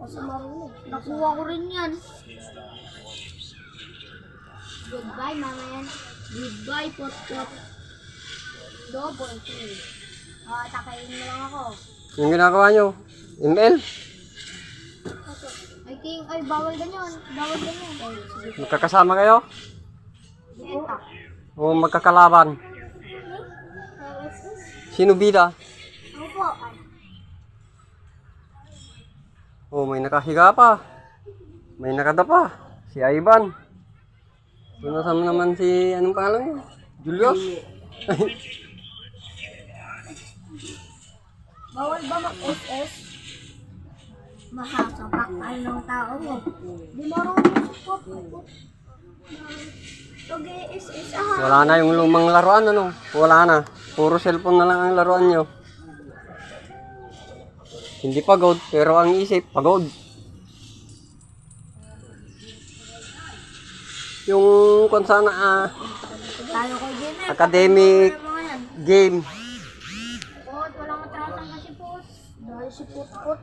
kasi marunong. Nakuha ko rin yan. Goodbye, mama yan. Goodbye, pot-pot. Double kill. Takain mo lang ako. Yung ginagawa nyo? ML? I think, ay, bawal ganyan. Bawal ganyan. Magkakasama kayo? Eta. O magkakalaban? Sino bida? Ako po. O may nakahiga pa. May nakadapa. Si Ivan. Sinasama naman si, anong pangalan niya? Julius? Bawal ba mag-SS? Mahakapak ng tao mo. Di marunong po. Pag-SS Wala na yung lumang laruan, ano? Wala na. Puro cellphone na lang ang laruan nyo. Hindi pagod, pero ang isip, pagod. Yung kung sana, tayo ko din eh. academic game. Walang atrasan kasi po. Dahil si Put-Put.